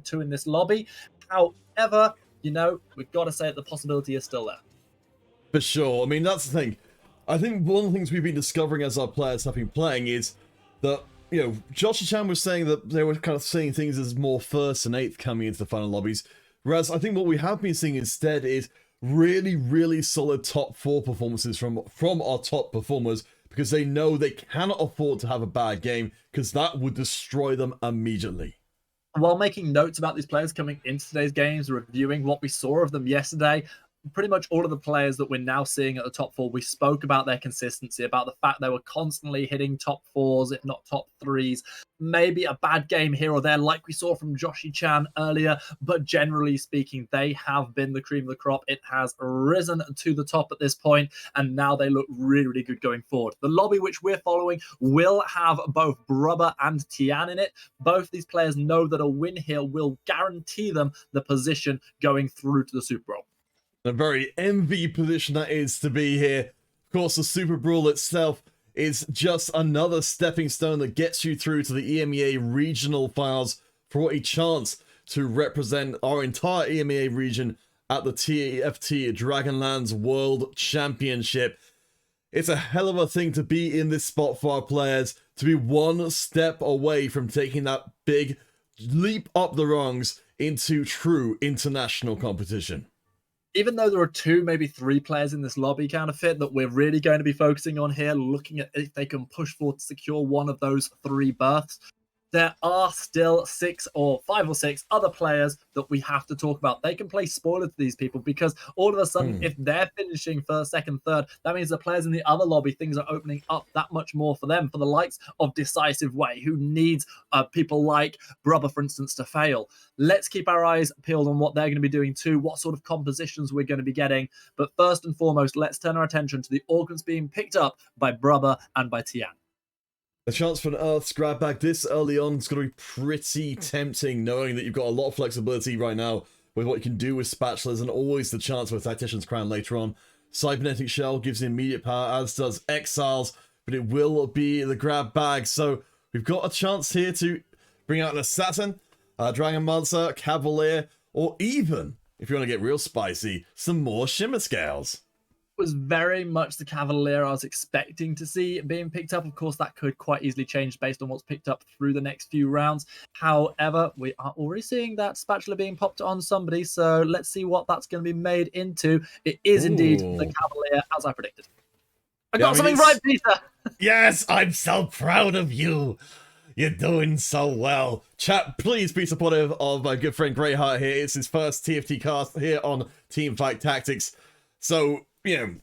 2 in this lobby. However, you know, we've got to say that the possibility is still there. For sure. I mean, that's the thing. I think one of the things we've been discovering as our players have been playing is that, you know, Josh and Chan was saying that they were kind of seeing things as more 1st and 8th coming into the final lobbies. Whereas I think what we have been seeing instead is really, really solid top 4 performances from our top performers, because they know they cannot afford to have a bad game, because that would destroy them immediately. While making notes about these players coming into today's games, reviewing what we saw of them yesterday, pretty much all of the players that we're now seeing at the top 4, we spoke about their consistency, about the fact they were constantly hitting top 4s, if not top 3s. Maybe a bad game here or there, like we saw from Joshy Chan earlier, but generally speaking, they have been the cream of the crop. It has risen to the top at this point, and now they look really, really good going forward. The lobby which we're following will have both brubbba and Tiaan in it. Both these players know that a win here will guarantee them the position going through to the Superbrawl. A very envy position that is to be here. Of course, the Superbrawl itself is just another stepping stone that gets you through to the EMEA regional finals for a chance to represent our entire EMEA region at the TFT Dragonlands World Championship. It's a hell of a thing to be in this spot for our players, to be one step away from taking that big leap up the rungs into true international competition. Even though there are 2, maybe 3 players in this lobby counterfeit that we're really going to be focusing on here, looking at if they can push forward to secure one of those 3 berths, there are still 5 or 6 other players that we have to talk about. They can play spoiler to these people, because all of a sudden, if they're finishing 1st, 2nd, 3rd, that means the players in the other lobby, things are opening up that much more for them, for the likes of Decisive Way, who needs people like brubbba, for instance, to fail. Let's keep our eyes peeled on what they're going to be doing too, what sort of compositions we're going to be getting. But first and foremost, let's turn our attention to the organs being picked up by brubbba and by Tiaan. A chance for an Earth's grab bag this early on is going to be pretty tempting, knowing that you've got a lot of flexibility right now with what you can do with spatulas, and always the chance for a Tactician's Crown later on. Cybernetic Shell gives immediate power, as does Exiles, but it will be the grab bag. So we've got a chance here to bring out an Assassin, Dragon Monster, Cavalier, or even, if you want to get real spicy, some more Shimmer Scales. Was very much the Cavalier I was expecting to see being picked up. Of course, that could quite easily change based on what's picked up through the next few rounds. However, we are already seeing that spatula being popped on somebody, so let's see what that's going to be made into. It is indeed the Cavalier, as I predicted. I got something right, Peter! Yes, I'm so proud of you! You're doing so well. Chat, please be supportive of my good friend Greyheart here. It's his first TFT cast here on Teamfight Tactics. So, you know,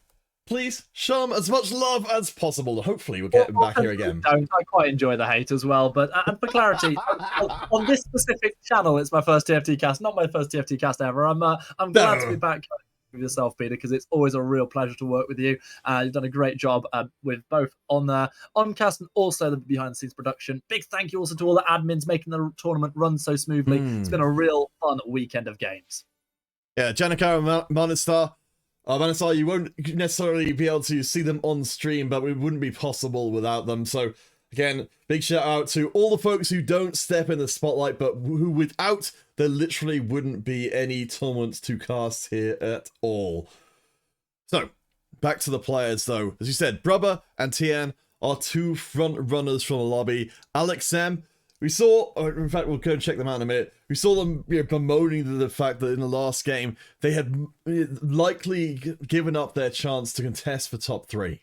please show him as much love as possible. Hopefully we'll get him back here again. I quite enjoy the hate as well, but and for clarity, on this specific channel, it's my first TFT cast, not my first TFT cast ever. I'm glad to be back with yourself, Peter, because it's always a real pleasure to work with you. You've done a great job with both on cast and also the behind the scenes production. Big thank you also to all the admins making the tournament run so smoothly. It's been a real fun weekend of games. Yeah, Janikar and Manistar. Manistar, you won't necessarily be able to see them on stream, but it wouldn't be possible without them. So, again, big shout out to all the folks who don't step in the spotlight, but who without, there literally wouldn't be any tournaments to cast here at all. So, back to the players though. As you said, brubbba and Tiaan are 2 front runners from the lobby. Alex M, we saw, in fact, we'll go and check them out in a minute. We saw them bemoaning the fact that in the last game, they had likely given up their chance to contest for top 3.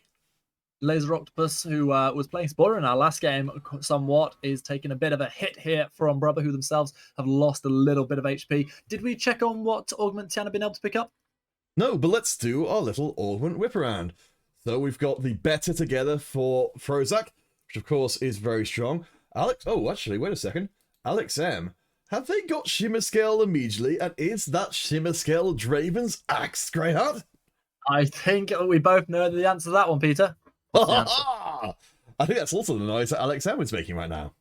Laser Octopus, who was playing spoiler in our last game somewhat, is taking a bit of a hit here from brubbba, who themselves have lost a little bit of HP. Did we check on what augment Tiaan have been able to pick up? No, but let's do our little augment whip around. So we've got the better together for Frozak, which of course is very strong. Alex, oh, actually, wait a second. Alex M, have they got Shimmer Scale immediately? And is that Shimmer Scale Draven's Axe, Greyheart? I think we both know the answer to that one, Peter. I think that's also the noise that Alex M is making right now.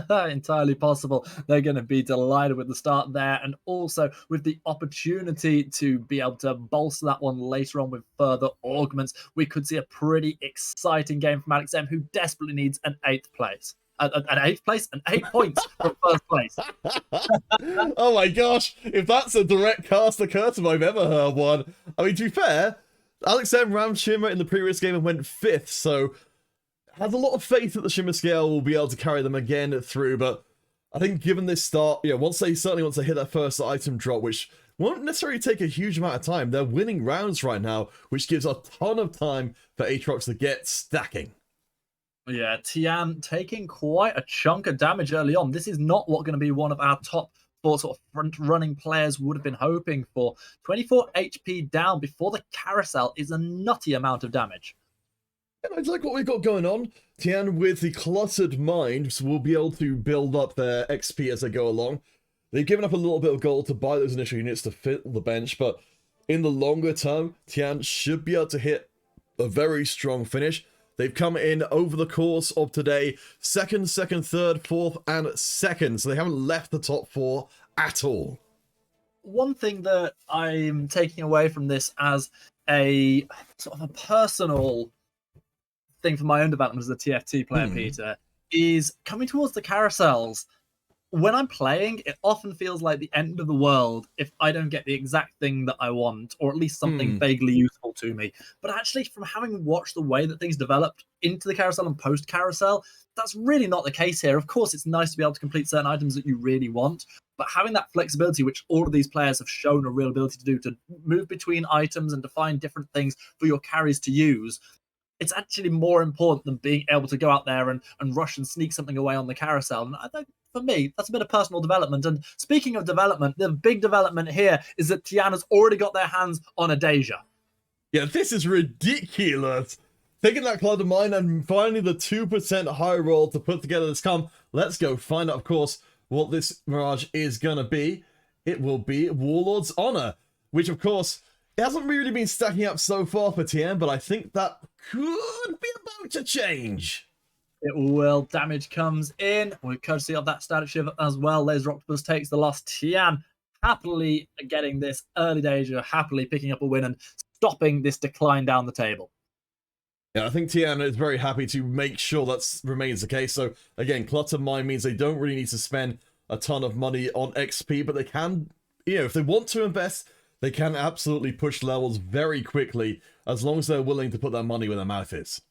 Entirely possible. They're going to be delighted with the start there, and also with the opportunity to be able to bolster that one later on with further augments. We could see a pretty exciting game from Alex M, who desperately needs an 8th place. an 8th place and 8 points from 1st place. Oh my gosh, if that's a direct caster curtain I've ever heard one. I mean, to be fair, Alex M ran Shimmer in the previous game and went 5th, so has a lot of faith that the Shimmer scale will be able to carry them again through, but I think given this start, once they hit that first item drop, which won't necessarily take a huge amount of time, they're winning rounds right now, which gives a ton of time for Aatrox to get stacking. Yeah, Tiaan taking quite a chunk of damage early on. This is not what going to be one of our top 4 sort of front-running players would have been hoping for. 24 HP down before the carousel is a nutty amount of damage. Yeah, I like what we've got going on. Tiaan, with the cluttered mind, will be able to build up their XP as they go along. They've given up a little bit of gold to buy those initial units to fill the bench, but in the longer term, Tiaan should be able to hit a very strong finish. They've come in over the course of today, 2nd, 3rd, 4th, and 2nd, so they haven't left the top 4 at all. One thing that I'm taking away from this as a sort of a personal thing for my own development as a TFT player, Peter, is coming towards the carousels. When I'm playing, it often feels like the end of the world if I don't get the exact thing that I want, or at least something vaguely useful to me. But actually, from having watched the way that things developed into the carousel and post-carousel, that's really not the case here. Of course, it's nice to be able to complete certain items that you really want, but having that flexibility, which all of these players have shown a real ability to do, to move between items and to find different things for your carries to use, it's actually more important than being able to go out there and rush and sneak something away on the carousel. And I think, for me, that's a bit of personal development. And speaking of development, the big development here is that Tiaan has already got their hands on a Deja. Yeah, this is ridiculous. Taking that cloud of mine and finally the 2% high roll to put together this come. Let's go find out, of course, what this Mirage is going to be. It will be Warlord's Honor, which, of course, it hasn't really been stacking up so far for Tiaan, but I think that could be about to change. It will. Damage comes in. We're courtesy of that static shiver as well. Laser Octopus takes the loss. Tiaan happily getting this early Deja, happily picking up a win and stopping this decline down the table. Yeah, I think Tiaan is very happy to make sure that remains the case. So, again, Clutter Mine means they don't really need to spend a ton of money on XP, but they can, if they want to invest, they can absolutely push levels very quickly as long as they're willing to put their money where their mouth is.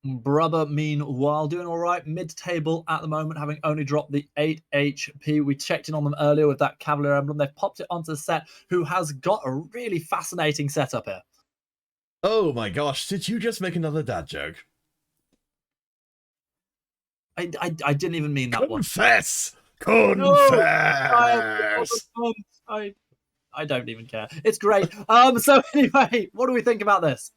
Brubbba, meanwhile, doing all right mid-table at the moment, having only dropped the 8 HP. We checked in on them earlier with that Cavalier emblem. They've popped it onto the set, who has got a really fascinating setup here. Oh my gosh, did you just make another dad joke? I didn't even mean that Confess! one. Confess! No, I don't even care. It's great. So anyway, what do we think about this?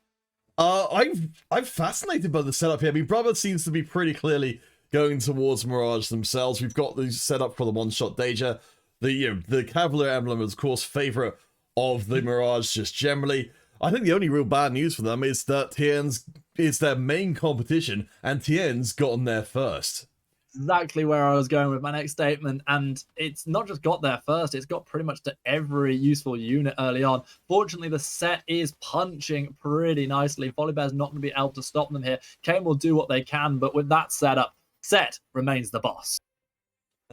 I'm fascinated by the setup here. I mean, Brubbba seems to be pretty clearly going towards Mirage themselves. We've got the setup for the one-shot Deja. The Cavalier emblem is, of course, favorite of the Mirage just generally. I think the only real bad news for them is that Tian's is their main competition, and Tian's gotten there first. Exactly where I was going with my next statement, and it's not just got there first, it's got pretty much to every useful unit early on. Fortunately, the set is punching pretty nicely. Volibear's not going to be able to stop them here. Kane will do what they can, but with that setup, Set remains the boss.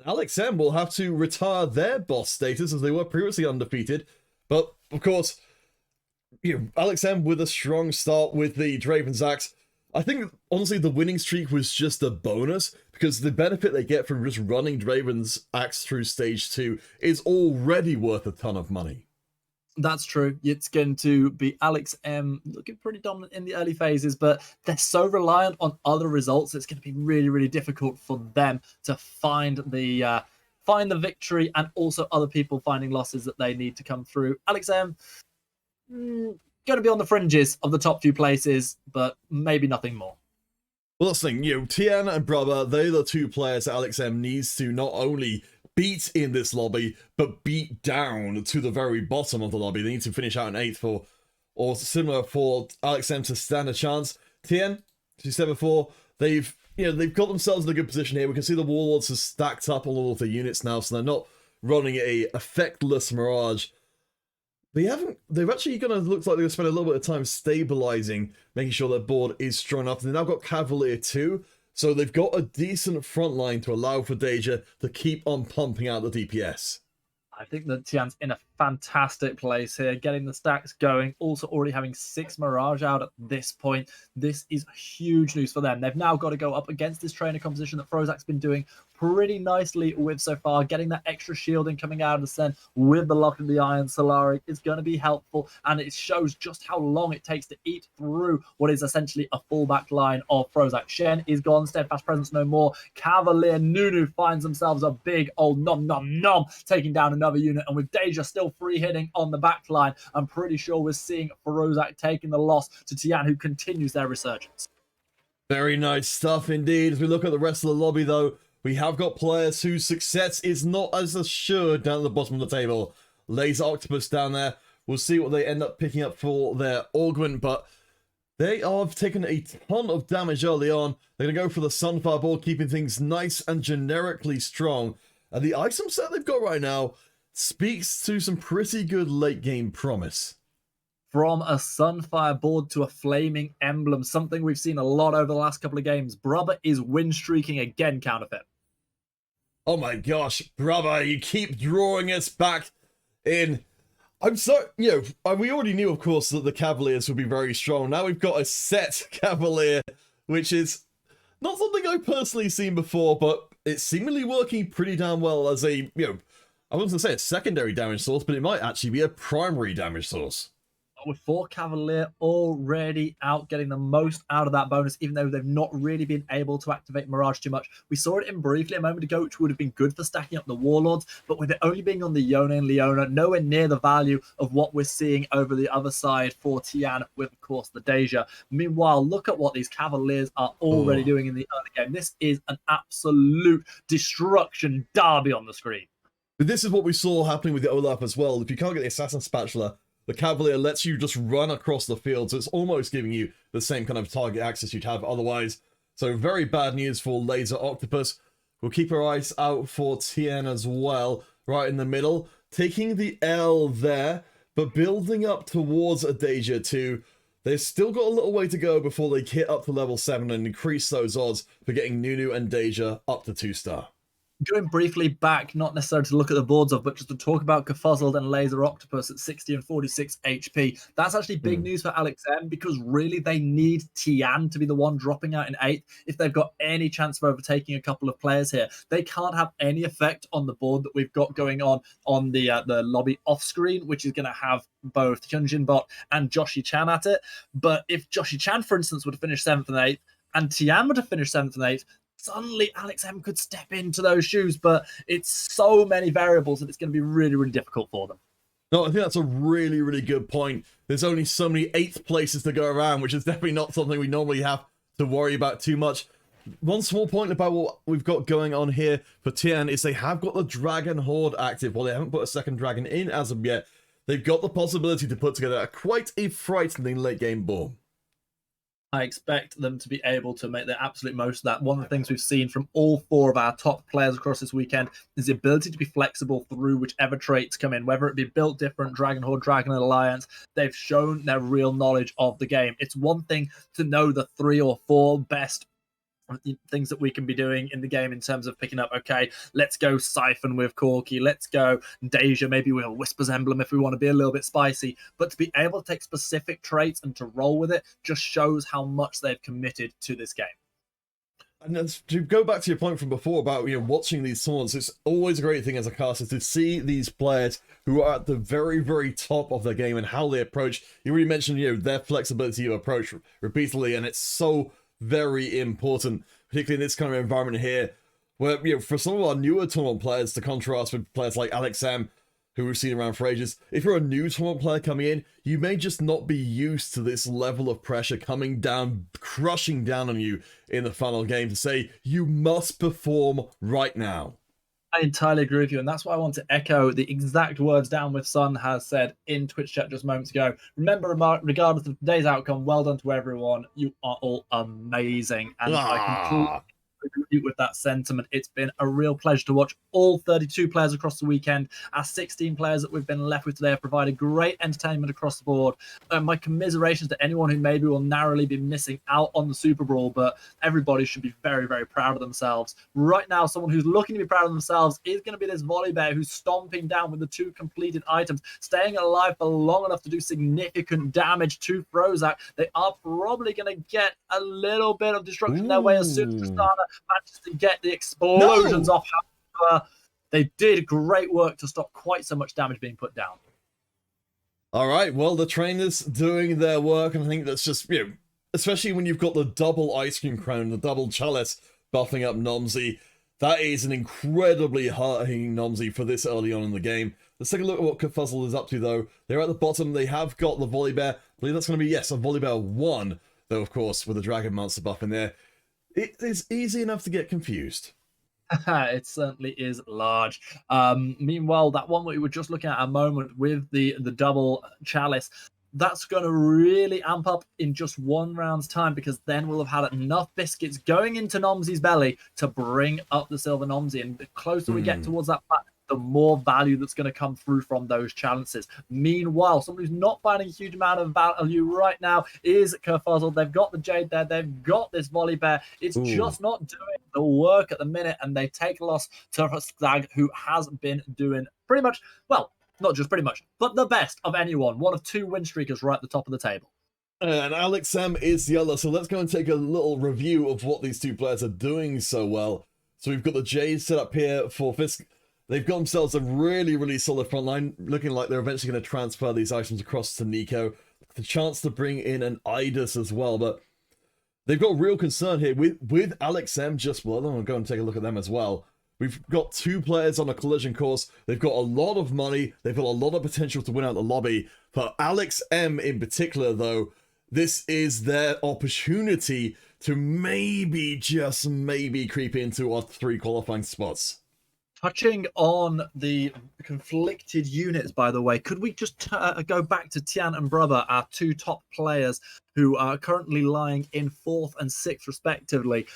Alex M will have to retire their boss status as they were previously undefeated, but of course, Alex M with a strong start with the Draven's Axe. I think, honestly, the winning streak was just a bonus, because the benefit they get from just running Draven's Axe through Stage 2 is already worth a ton of money. That's true. It's going to be Alex M looking pretty dominant in the early phases, but they're so reliant on other results, it's going to be really, really difficult for them to find the victory, and also other people finding losses that they need to come through. Alex M, going to be on the fringes of the top few places, but maybe nothing more. Well, that's the thing, Tiaan and Brubbba, they're the two players that Alex M needs to not only beat in this lobby, but beat down to the very bottom of the lobby. They need to finish out an 8th or similar for Alex M to stand a chance. Tiaan, as you said before, they've got themselves in a good position here. We can see the Warlords have stacked up on all of their units now, so they're not running a effectless Mirage. They've actually going to look like they're going to spend a little bit of time stabilizing, making sure their board is strong enough. They've now got Cavalier too, So they've got a decent front line to allow for Deja to keep on pumping out the DPS. I think that Tian's in a fantastic place here, getting the stacks going, also already having 6 Mirage out at this point. This is huge news for them. They've now got to go up against this trainer composition that Frozak's been doing pretty nicely with so far. Getting that extra shielding coming out of the Sen with the Lock of the Iron Solari is going to be helpful, and it shows just how long it takes to eat through what is essentially a fullback line of Frozak. Shen is gone, Steadfast Presence no more. Cavalier, Nunu finds themselves a big old nom, taking down another unit, and with Deja still free hitting on the back line, I'm pretty sure we're seeing Frozak taking the loss to Tiaan, who continues their resurgence. Very nice stuff indeed. As we look at the rest of the lobby, though, we have got players whose success is not as assured down at the bottom of the table. Laser Octopus down there. We'll see what they end up picking up for their augment, but they have taken a ton of damage early on. They're going to go for the Sunfire board, keeping things nice and generically strong. And the item set they've got right now speaks to some pretty good late game promise. From a Sunfire board to a Flaming Emblem, something we've seen a lot over the last couple of games. Brubbba is win streaking again, Counterfeit. Oh my gosh, brubbba, you keep drawing us back in. I'm so, we already knew, of course, that the Cavaliers would be very strong. Now we've got a set Cavalier, which is not something I've personally seen before, but it's seemingly working pretty damn well as a, I wasn't going to say a secondary damage source, but it might actually be a primary damage source. With 4 Cavalier already out getting the most out of that bonus, even though they've not really been able to activate Mirage too much. We saw it in briefly a moment ago, which would have been good for stacking up the Warlords, but with it only being on the Yone and Leona, nowhere near the value of what we're seeing over the other side for Tiaan with, of course, the Deja. Meanwhile, look at what these Cavaliers are already doing in the early game. This is an absolute destruction derby on the screen. But this is what we saw happening with the Olaf as well. If you can't get the Assassin Spatula, the Cavalier lets you just run across the field, so it's almost giving you the same kind of target access you'd have otherwise. So very bad news for Laser Octopus. We'll keep our eyes out for Tiaan as well, right in the middle. Taking the L there, but building up towards a Deja 2. They've still got a little way to go before they hit up to level 7 and increase those odds for getting Nunu and Deja up to 2-star. Going briefly back, not necessarily to look at the boards of, but just to talk about Kafuzzled and Laser Octopus at 60 and 46 HP. That's actually big news for Alex M, because really they need Tiaan to be the one dropping out in 8th if they've got any chance of overtaking a couple of players here. They can't have any effect on the board that we've got going on the lobby off screen, which is going to have both Hyunjin Bot and Joshi Chan at it. But if Joshi Chan, for instance, would have finished 7th and 8th, and Tiaan would have finished 7th and 8th, suddenly Alex M could step into those shoes, but it's so many variables that it's going to be really, really difficult for them. No, I think that's a really, really good point. There's only so many 8th places to go around, which is definitely not something we normally have to worry about too much. One small point about what we've got going on here for Tiaan is they have got the Dragon Horde active. While they haven't put a second dragon in as of yet, they've got the possibility to put together quite a frightening late game bomb. I expect them to be able to make the absolute most of that. One of the things we've seen from all 4 of our top players across this weekend is the ability to be flexible through whichever traits come in, whether it be built different, Dragon Horde, Dragon Alliance. They've shown their real knowledge of the game. It's one thing to know the 3 or 4 best things that we can be doing in the game in terms of picking up, okay, let's go Siphon with Corki, let's go Deja, maybe with a Whisper's Emblem if we want to be a little bit spicy, but to be able to take specific traits and to roll with it just shows how much they've committed to this game. And to go back to your point from before about watching these tournaments, it's always a great thing as a caster to see these players who are at the very, very top of their game and how they approach. You already mentioned their flexibility to approach repeatedly, and it's so very important, particularly in this kind of environment here, where for some of our newer tournament players, to contrast with players like Alex M, who we've seen around for ages. If you're a new tournament player coming in, you may just not be used to this level of pressure coming down, crushing down on you in the final game to say you must perform right now. I entirely agree with you, and that's why I want to echo the exact words Down with Sun has said in Twitch chat just moments ago. Remember, regardless of today's outcome, well done to everyone. You are all amazing, and I completely with that sentiment. It's been a real pleasure to watch all 32 players across the weekend. Our 16 players that we've been left with today have provided great entertainment across the board. My commiserations to anyone who maybe will narrowly be missing out on the Superbrawl, but everybody should be very, very proud of themselves. Right now, someone who's looking to be proud of themselves is going to be this Volibear who's stomping down with the 2 completed items, staying alive for long enough to do significant damage to Frozak. They are probably going to get a little bit of destruction their way as soon as the starter manages to get the explosions off. However, they did great work to stop quite so much damage being put down. All right, well, the trainers doing their work, and I think that's just, you know, especially when you've got the double ice cream crown, the double chalice buffing up Nomsy. That is an incredibly hard-hitting Nomsy for this early on in the game. Let's take a look at what Kerfuzzle is up to, though. They're at the bottom. They have got the Volibear. I believe that's going to be, yes, a Volibear 1, though, of course, with the Dragon Monster buff in there. It is easy enough to get confused. It certainly is large. Meanwhile, that one we were just looking at a moment with the double chalice, that's going to really amp up in just 1 round's time, because then we'll have had enough biscuits going into Nomsy's belly to bring up the silver Nomsy. And the closer we get towards that plat, the more value that's going to come through from those challenges. Meanwhile, someone who's not finding a huge amount of value right now is Kerfuzzle. They've got the Jade there. They've got this Volibear. It's just not doing the work at the minute, and they take a loss to Staig, who has been doing pretty much, well, not just pretty much, but the best of anyone. One of 2 win streakers right at the top of the table. And Alex M is the other. So let's go and take a little review of what these 2 players are doing so well. So we've got the Jade set up here for Fisk. They've got themselves a really, really solid front line, looking like they're eventually going to transfer these items across to Nico. The chance to bring in an Idus as well, but they've got real concern here with Alex M just well. I'm going to go and take a look at them as well. We've got 2 players on a collision course. They've got a lot of money. They've got a lot of potential to win out the lobby. For Alex M in particular, though, this is their opportunity to maybe, just maybe, creep into our 3 qualifying spots. Touching on the conflicted units, by the way, could we just go back to Tiaan and brubbba, our 2 top players who are currently lying in 4th and 6th respectively,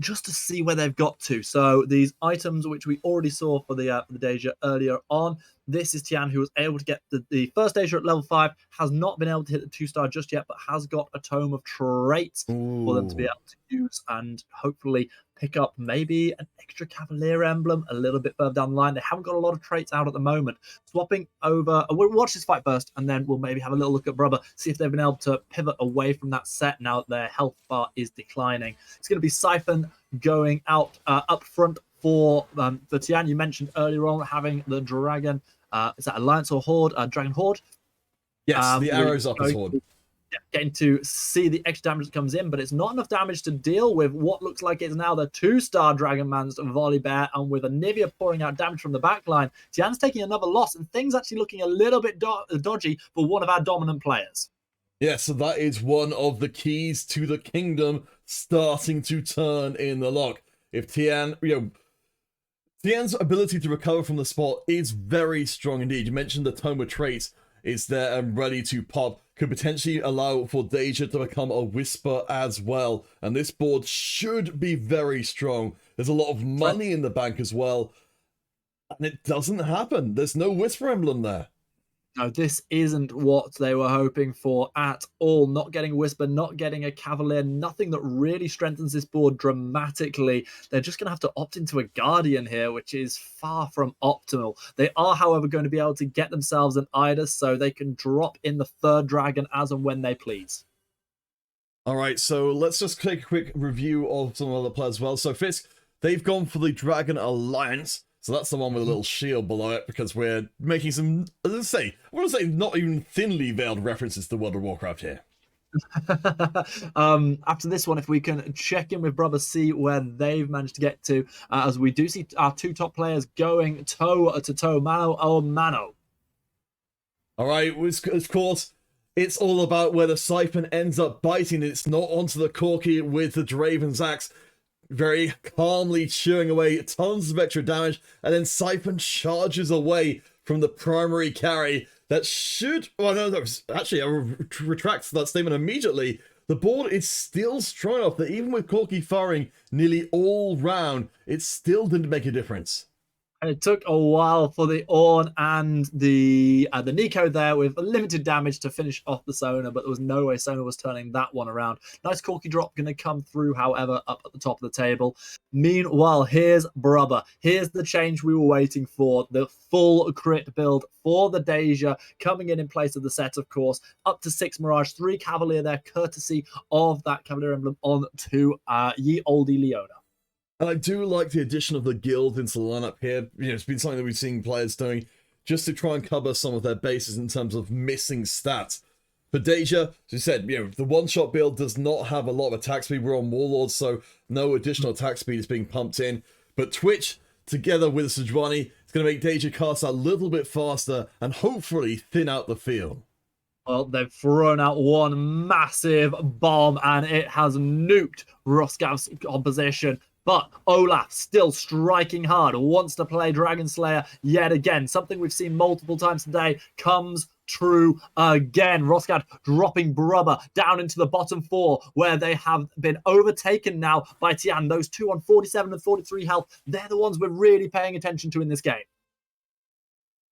just to see where they've got to. So these items, which we already saw for the Deja earlier on, this is Tiaan, who was able to get the first Deja at level 5, has not been able to hit the 2-star just yet, but has got a Tome of Traits for them to be able to use and hopefully pick up maybe an extra Cavalier emblem a little bit further down the line. They haven't got a lot of traits out at the moment. Swapping over, we'll watch this fight first, and then we'll maybe have a little look at brubbba, see if they've been able to pivot away from that set now that their health bar is declining. It's going to be Siphon going out up front for Tiaan. You mentioned earlier on having the Dragon, is that Alliance or Horde? Dragon Horde? Yes, the arrows up as Horde. Getting to see the extra damage that comes in, but it's not enough damage to deal with what looks like it's now the 2-star Dragon Man's Volibear, and with Anivia pouring out damage from the backline, Tiaan's taking another loss, and things actually looking a little bit dodgy for one of our dominant players. Yeah, so that is one of the keys to the kingdom starting to turn in the lock. If Tiaan, Tiaan's ability to recover from the spot is very strong indeed. You mentioned the Tome of Traits is there and ready to pop. Could potentially allow for Deja to become a Whisper as well. And this board should be very strong. There's a lot of money in the bank as well. And it doesn't happen. There's no Whisper emblem there. No, this isn't what they were hoping for at all. Not getting a Whisper, not getting a Cavalier, nothing that really strengthens this board dramatically. They're just going to have to opt into a Guardian here, which is far from optimal. They are, however, going to be able to get themselves an Idus so they can drop in the 3rd Dragon as and when they please. All right, so let's just take a quick review of some other players as well. So Fisk, they've gone for the Dragon Alliance. So that's the one with a little shield below it, because we're making some, I want to say not even thinly veiled references to World of Warcraft here. After this one, if we can check in with brubbba, see where they've managed to get to, as we do see our 2 top players going toe to toe, mano a mano. All right, of course, it's all about where the Siphon ends up biting. It's not onto the Corki with the Draven's Axe. Very calmly chewing away tons of extra damage, and then Siphon charges away from the primary carry that should... Well, no, actually, I retract that statement immediately. the board is still strong enough that even with Corky firing nearly all round, it still didn't make a difference. And it took a while for the Ornn and the Nico there with limited damage to finish off the Sona, but there was no way Sona was turning that one around. Nice Corky drop going to come through, however, up at the top of the table. Meanwhile, here's brubbba. Here's the change we were waiting for. The full crit build for the Deja coming in place of the set, of course. Up to 6 Mirage, 3 Cavalier there, courtesy of that Cavalier emblem on to Ye Olde Leona. And I do like the addition of the guild into the lineup here. You know, it's been something that we've seen players doing just to try and cover some of their bases in terms of missing stats. For Deja, as you said, you know, the one-shot build does not have a lot of attack speed. We're on Warlords, so no additional attack speed is being pumped in. But Twitch, together with Sejuani, is going to make Deja cast a little bit faster and hopefully thin out the field. Well, they've thrown out one massive bomb, and it has nuked rovskagg's opposition. But Olaf still striking hard, wants to play Dragon Slayer yet again. Something we've seen multiple times today comes true again. rovskagg dropping brubbba down into the bottom 4, where they have been overtaken now by Tiaan. Those two on 47 and 43 health, they're the ones we're really paying attention to in this game.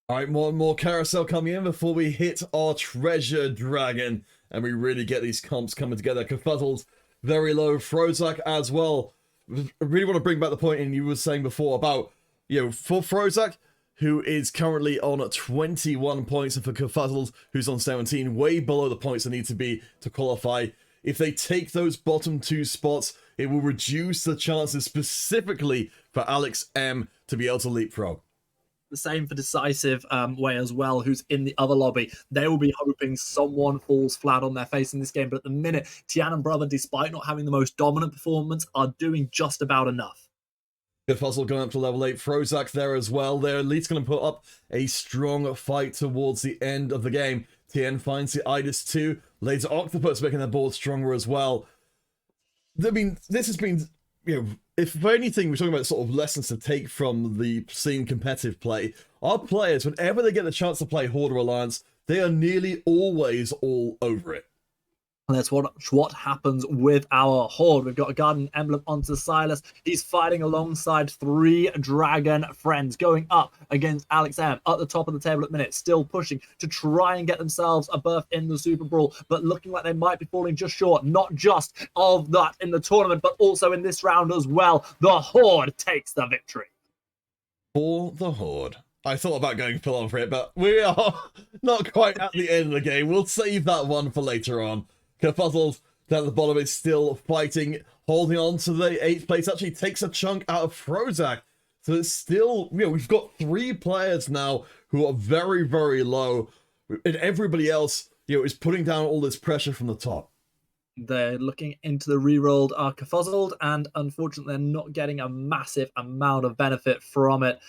All right, more and more carousel coming in before we hit our treasure dragon, and we really get these comps coming together. Confuzzled, very low. Frozak as well. I really want to bring back the point you were saying before about, you know, for Frozak, who is currently on 21 points, and for Confuzzled, who's on 17, way below the points that need to be to qualify. If they take those bottom 2 spots, it will reduce the chances specifically for Alex M to be able to leapfrog. The same for Decisive Way as well, who's in the other lobby. They will be hoping someone falls flat on their face in this game. But at the minute, Tiaan and brubbba, despite not having the most dominant performance, are doing just about enough. Confuzzled going up to level 8. Frozak there as well. They're at least going to put up a strong fight towards the end of the game. Tiaan finds the Idis 2. Later Octopus making their board stronger as well. I mean, this has been, you know, if for anything, we're talking about sort of lessons to take from the scene competitive play. Our players, whenever they get the chance to play Horde or Alliance, they are nearly always all over it. And that's what happens with our Horde. We've got a Garden Emblem onto Silas. He's fighting alongside 3 Dragon Friends, going up against Alex M at the top of the table at the minute, still pushing to try and get themselves a berth in the Superbrawl, but looking like they might be falling just short, not just of that in the tournament, but also in this round as well. The Horde takes the victory. For the Horde. I thought about going full on for it, but we are not quite at the end of the game. We'll save that one for later on. Confuzzled down at the bottom is still fighting, holding on to the 8th place. Actually takes a chunk out of Frozak. So it's still, you know, we've got 3 players now who are very, very low. And everybody else, you know, is putting down all this pressure from the top. They're looking into the re-rolled Confuzzled, and unfortunately they're not getting a massive amount of benefit from it.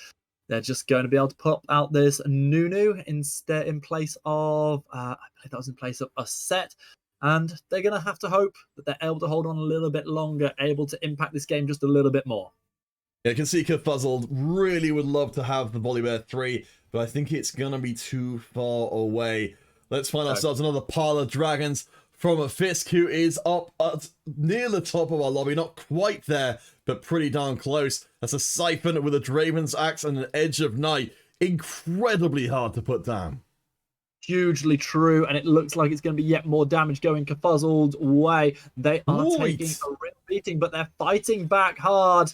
They're just going to be able to put out this Nunu instead in place of, I believe that was in place of a set. And they're going to have to hope that they're able to hold on a little bit longer, able to impact this game just a little bit more. Yeah, I can see Confuzzled really would love to have the Volibear 3, but I think it's going to be too far away. Let's find ourselves another pile of dragons from a Fisk, who is up at near the top of our lobby. Not quite there, but pretty darn close. That's a Siphon with a Draven's Axe and an Edge of Night. Incredibly hard to put down. Hugely true, and it looks like it's going to be yet more damage going Confuzzled's way. They are taking a real beating, but they're fighting back hard.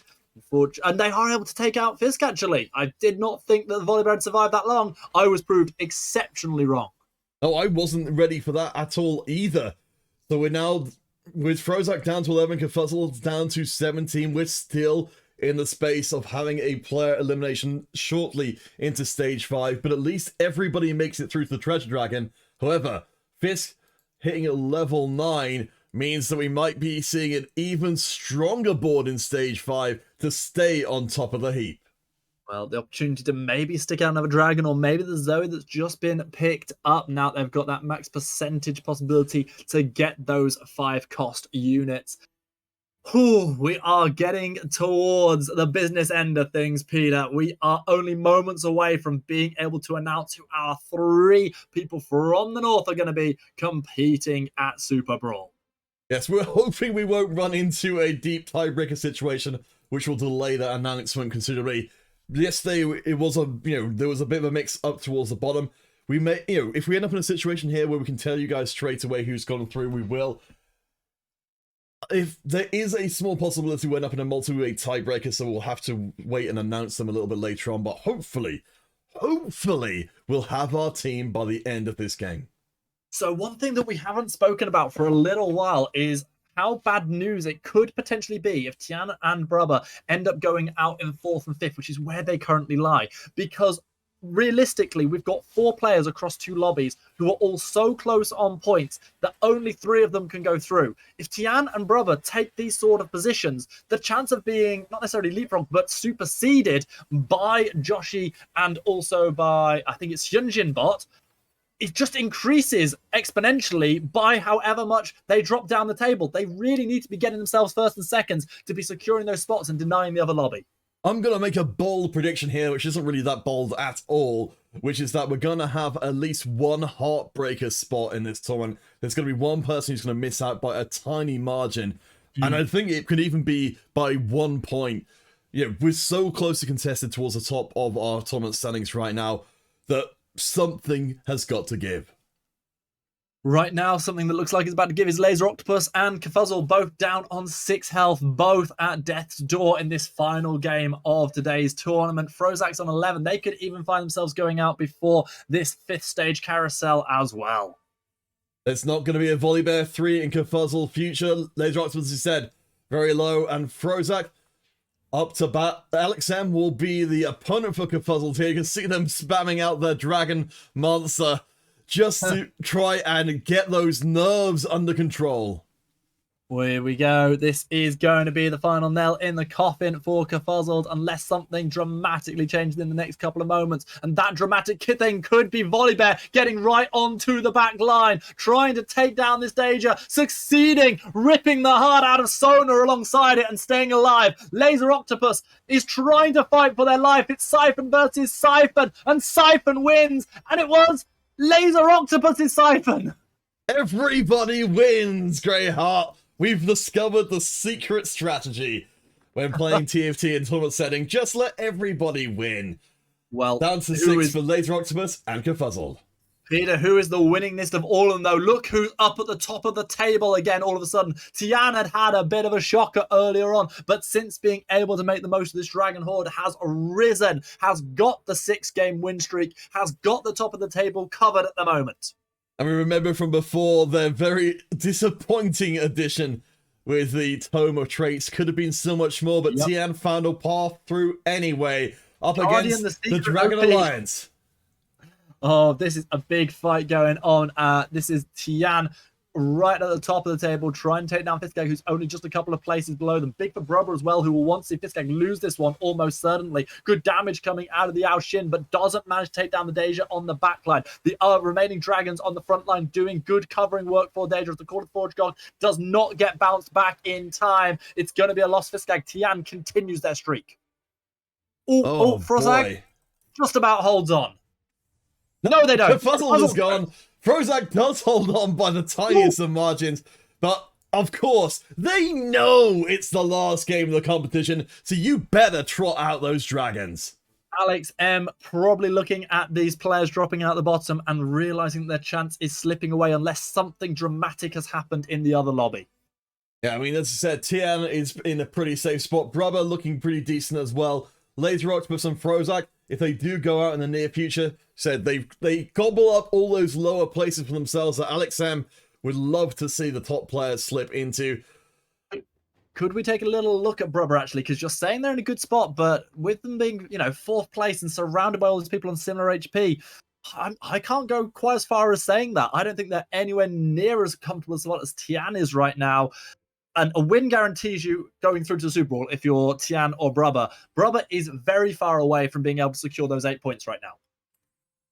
And they are able to take out Fisk, actually. I did not think that the Volibear had survived that long. I was proved exceptionally wrong. Oh, I wasn't ready for that at all either. So we're now, with Frozak down to 11, Confuzzled's down to 17. We're still in the space of having a player elimination shortly into stage 5, but at least everybody makes it through to the treasure dragon. However, Fisk hitting a level 9 means that we might be seeing an even stronger board in stage 5 to stay on top of the heap. Well, the opportunity to maybe stick out another dragon, or maybe the Zoe that's just been picked up. Now they've got that max percentage possibility to get those 5 cost units. Whew, we are getting towards the business end of things, Peter. We are only moments away from being able to announce who our 3 people from the north are going to be competing at Superbrawl. Yes, we're hoping we won't run into a deep tiebreaker situation, which will delay that announcement considerably. Yesterday, it was there was a bit of a mix up towards the bottom. We may, if we end up in a situation here where we can tell you guys straight away who's gone through, we will. If there is a small possibility we end up in a multi-way tiebreaker, so we'll have to wait and announce them a little bit later on, but hopefully, we'll have our team by the end of this game. So one thing that we haven't spoken about for a little while is how bad news it could potentially be if Tiaan and brubbba end up going out in 4th and 5th, which is where they currently lie. Because realistically, we've got 4 players across 2 lobbies who are all so close on points that only 3 of them can go through. If Tiaan and brubbba take these sort of positions, the chance of being not necessarily leapfrogged, but superseded by Joshi and also by, I think it's Hyunjin bot, it just increases exponentially by however much they drop down the table. They really need to be getting themselves 1st and 2nds to be securing those spots and denying the other lobby. I'm going to make a bold prediction here, which isn't really that bold at all, which is that we're going to have at least one heartbreaker spot in this tournament. There's going to be one person who's going to miss out by a tiny margin. And I think it could even be by 1 point. We're so closely contested towards the top of our tournament standings right now that something has got to give. Right now, something that looks like it's about to give is Laser Octopus and Kfuzzle, both down on 6 health, both at death's door in this final game of today's tournament. Frozak's on 11. They could even find themselves going out before this 5th stage carousel as well. It's not going to be a Volibear 3 in Kfuzzle future. Laser Octopus, as you said, very low, and Frozak up to bat. Alex M will be the opponent for Kfuzzle here. You can see them spamming out their dragon monster just to try and get those nerves under control. Here we go. This is going to be the final nail in the coffin for Kfuzzled unless something dramatically changes in the next couple of moments. And that dramatic thing could be Volibear getting right onto the back line, trying to take down this danger, succeeding, ripping the heart out of Sona alongside it and staying alive. Laser Octopus is trying to fight for their life. It's Siphon versus Siphon, and Siphon wins. And it was Laser Octopus's Siphon. Everybody wins, Greyheart. We've discovered the secret strategy when playing TFT in tournament setting. Just let everybody win. Well, down to 6 for Laser Octopus and Kfuzzle. Peter, who is the winningest of all of them, though? Look who's up at the top of the table again all of a sudden. Tiaan had a bit of a shocker earlier on, but since being able to make the most of this Dragon Horde, has risen, has got the 6-game win streak, has got the top of the table covered at the moment. And we remember from before their very disappointing addition with the Tome of Traits. Could have been so much more, but Tiaan found a path through anyway. Up against the Dragon Alliance. Oh, this is a big fight going on. This is Tiaan right at the top of the table, trying to take down fiskskagg, who's only just a couple of places below them. Big for brubbba as well, who will want to see fiskskagg lose this one almost certainly. Good damage coming out of the Ao Shin, but doesn't manage to take down the Deja on the backline. The remaining dragons on the front line doing good covering work for Deja as the Quarter Forge Gog does not get bounced back in time. It's going to be a lost fiskskagg. Tiaan continues their streak. Frozak just about holds on. No, they don't. Kfuzzle is gone. Frozak does hold on by the tiniest of margins, but of course, they know it's the last game of the competition, so you better trot out those dragons. Alex M probably looking at these players dropping out the bottom and realizing their chance is slipping away unless something dramatic has happened in the other lobby. Yeah, I mean, as I said, Tiaan is in a pretty safe spot. brubbba looking pretty decent as well. Laser Octopus and Frozak, if they do go out in the near future, said they gobble up all those lower places for themselves that Alex M would love to see the top players slip into. Could we take a little look at brubbba, actually? Because you're saying they're in a good spot, but with them being, 4th place and surrounded by all these people on similar HP, I can't go quite as far as saying that. I don't think they're anywhere near as comfortable as Tiaan is right now. And a win guarantees you going through to the Superbrawl if you're Tiaan or brubbba. Brubbba is very far away from being able to secure those 8 points right now.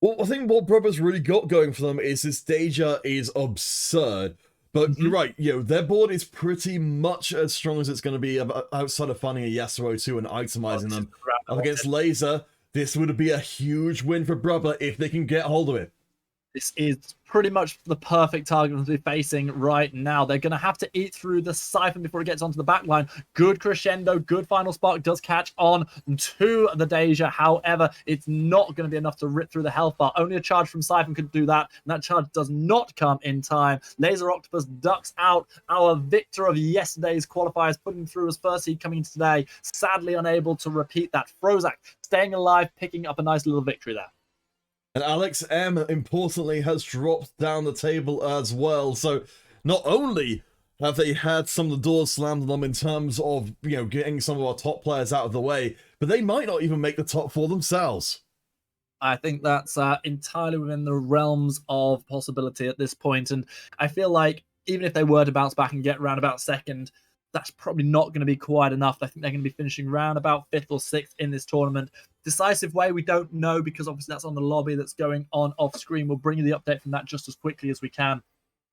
Well, I think what brubba's really got going for them is this Deja is absurd. But you're right, their board is pretty much as strong as it's going to be outside of finding a Yasuo 2 and itemizing them. Up against Laser, this would be a huge win for brubbba if they can get hold of it. This is pretty much the perfect target to be facing right now. They're going to have to eat through the Siphon before it gets onto the back line. Good crescendo, good final spark does catch on to the Deja. However, it's not going to be enough to rip through the health bar. Only a charge from Siphon could do that, and that charge does not come in time. Laser Octopus ducks out. Our victor of yesterday's qualifiers, putting through his first seed coming into today. Sadly unable to repeat that. Frozak staying alive, picking up a nice little victory there. And Alex M, importantly, has dropped down the table as well. So not only have they had some of the doors slammed on them in terms of, getting some of our top players out of the way, but they might not even make the top four themselves. I think that's entirely within the realms of possibility at this point. And I feel like even if they were to bounce back and get round about second, that's probably not going to be quite enough. I think they're going to be finishing round about 5th or 6th in this tournament. Decisive way, we don't know, because obviously that's on the lobby that's going on off screen. We'll bring you the update from that just as quickly as we can.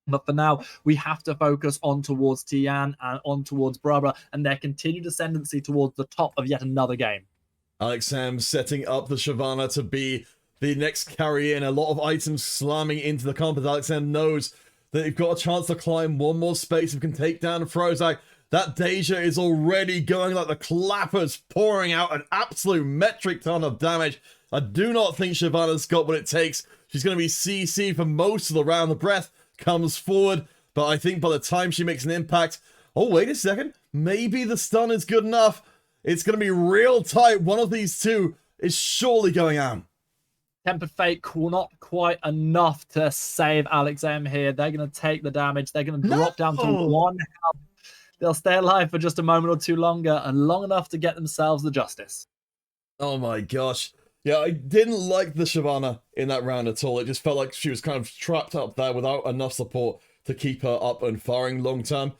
But for now, we have to focus on towards Tiaan and on towards brubbba and their continued ascendancy towards the top of yet another game. Alex M setting up the Shyvana to be the next carry in. A lot of items slamming into the comp. Alex M knows that they've got a chance to climb one more space and can take down Frozak. That Deja is already going like the clappers, pouring out an absolute metric ton of damage. I do not think Shyvana's got what it takes. She's going to be CC for most of the round. The breath comes forward, but I think by the time she makes an impact... Oh, wait a second. Maybe the stun is good enough. It's going to be real tight. One of these two is surely going out. Tempered Fate, not quite enough to save Alex M here. They're going to take the damage. They're going to drop down to 1 health. They'll stay alive for just a moment or two longer, and long enough to get themselves the justice. Oh my gosh. Yeah, I didn't like the Shyvana in that round at all. It just felt like she was kind of trapped up there without enough support to keep her up and firing long term.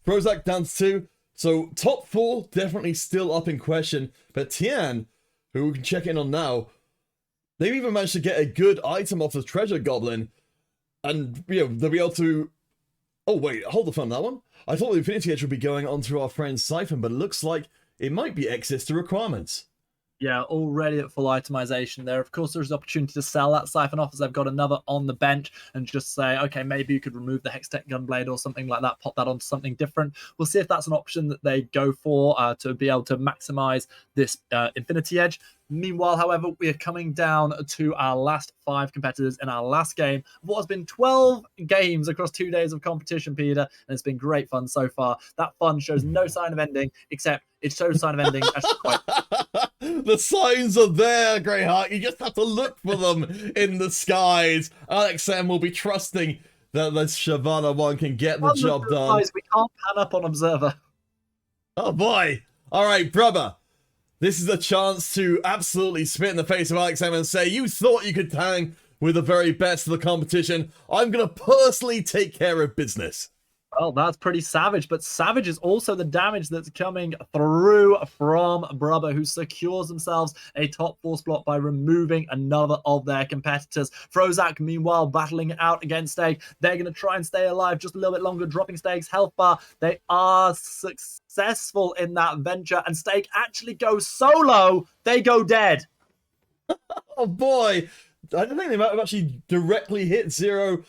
Frozak down to 2. So top 4 definitely still up in question. But Tiaan, who we can check in on now, they've even managed to get a good item off the Treasure Goblin. And, they'll be able to... Oh, wait, hold the phone on that one. I thought the Infinity Edge would be going on to our friend Siphon, but it looks like it might be access to requirements. Yeah, already at full itemization there. Of course, there's an opportunity to sell that Siphon off as they've got another on the bench and just say, okay, maybe you could remove the Hextech Gunblade or something like that, pop that onto something different. We'll see if that's an option that they go for to be able to maximize this Infinity Edge. Meanwhile, however, we are coming down to our last 5 competitors in our last game of what has been 12 games across 2 days of competition, Peter, and it's been great fun so far. That fun shows no sign of ending, except it shows sign of ending. The signs are there, Greyheart. You just have to look for them in the skies. Alex M will be trusting that the Shyvana one can get the job done. We can't pan up on Observer. Oh boy. All right, brubbba. This is a chance to absolutely spit in the face of Alex M and say, you thought you could hang with the very best of the competition. I'm going to personally take care of business. Well, that's pretty savage, but savage is also the damage that's coming through from brubbba, who secures themselves a top 4 spot by removing another of their competitors. Frozak, meanwhile, battling it out against Staig. They're going to try and stay alive just a little bit longer, dropping Staig's health bar. They are successful in that venture, and Staig actually goes solo. They go dead. Oh boy, I don't think they might have actually directly hit 0.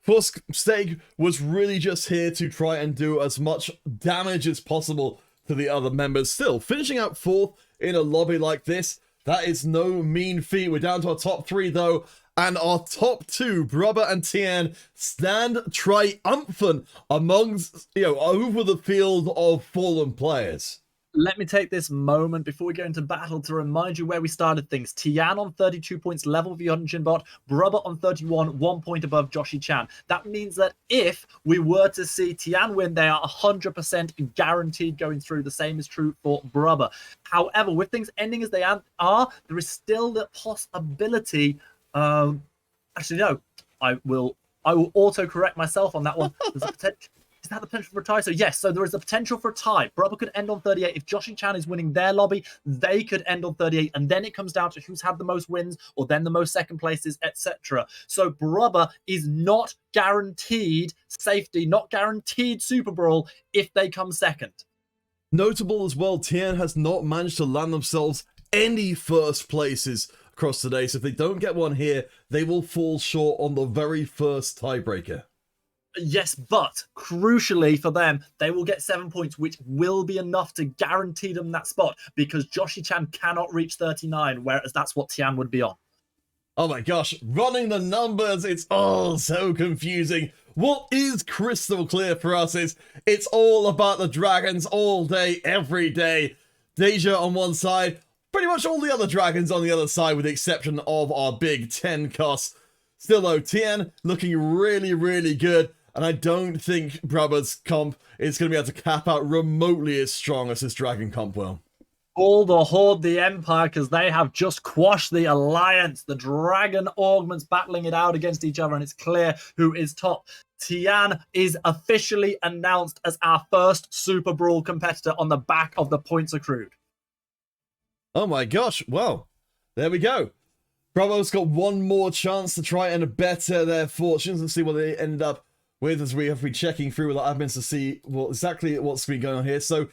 Staig was really just here to try and do as much damage as possible to the other members. Still, finishing out 4th in a lobby like this, that is no mean feat. We're down to our top 3 though, and our top 2, brubbba and Tiaan, stand triumphant amongst, over the field of fallen players. Let me take this moment before we go into battle to remind you where we started things. Tiaan on 32 points, level with Hyunjin, brubbba on 31, 1 point above Joshi Chan. That means that if we were to see Tiaan win, they are 100% guaranteed going through. The same is true for brubbba. However, with things ending as they are, there is still the possibility. Actually, no, I will auto-correct myself on that one. There's a potential. Is that the potential for a tie? So yes, so there is a potential for a tie. brubbba could end on 38. If Joshi Chan is winning their lobby, they could end on 38. And then it comes down to who's had the most wins or then the most second places, etc. So brubbba is not guaranteed safety, not guaranteed Superbrawl if they come second. Notable as well, Tiaan has not managed to land themselves any first places across today. So if they don't get one here, they will fall short on the very first tiebreaker. Yes, but crucially for them, they will get 7 points, which will be enough to guarantee them that spot, because Joshi Chan cannot reach 39, whereas that's what Tiaan would be on. Oh my gosh, running the numbers, it's all so confusing. What is crystal clear for us is it's all about the dragons all day, every day. Deja on one side, pretty much all the other dragons on the other side, with the exception of our big 10 costs. Still though, Tiaan looking really, really good. And I don't think brubbba's comp is going to be able to cap out remotely as strong as this dragon comp will. All the Horde, the Empire, because they have just quashed the Alliance. The Dragon Augments battling it out against each other, and it's clear who is top. Tiaan is officially announced as our first Superbrawl competitor on the back of the points accrued. Oh my gosh, well, there we go. Brubba's got one more chance to try and better their fortunes and see what they end up with, as we have been checking through with our admins to see exactly what's been going on here. So,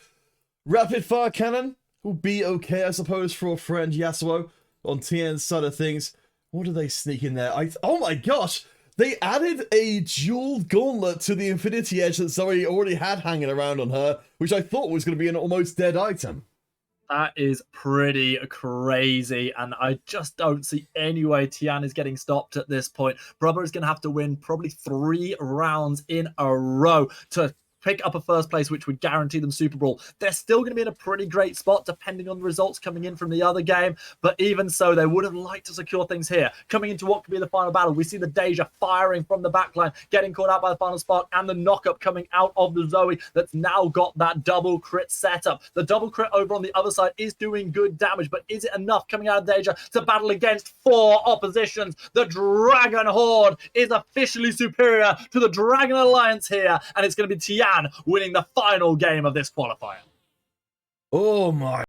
rapid fire cannon will be okay, I suppose, for our friend Yasuo on Tian's side of things. What do they sneak in there? Oh my gosh! They added a dual gauntlet to the Infinity Edge that Zoe already had hanging around on her, which I thought was going to be an almost dead item. That is pretty crazy, and I just don't see any way Tiaan is getting stopped at this point. Brubba is going to have to win probably 3 rounds in a row to pick up a first place, which would guarantee them Superbrawl. They're still going to be in a pretty great spot, depending on the results coming in from the other game, but even so, they would have liked to secure things here. Coming into what could be the final battle, we see the Deja firing from the backline, getting caught out by the final spark, and the knockup coming out of the Zoe that's now got that double crit setup. The double crit over on the other side is doing good damage, but is it enough coming out of Deja to battle against 4 oppositions? The Dragon Horde is officially superior to the Dragon Alliance here, and it's going to be Tiaan winning the final game of this qualifier. Oh my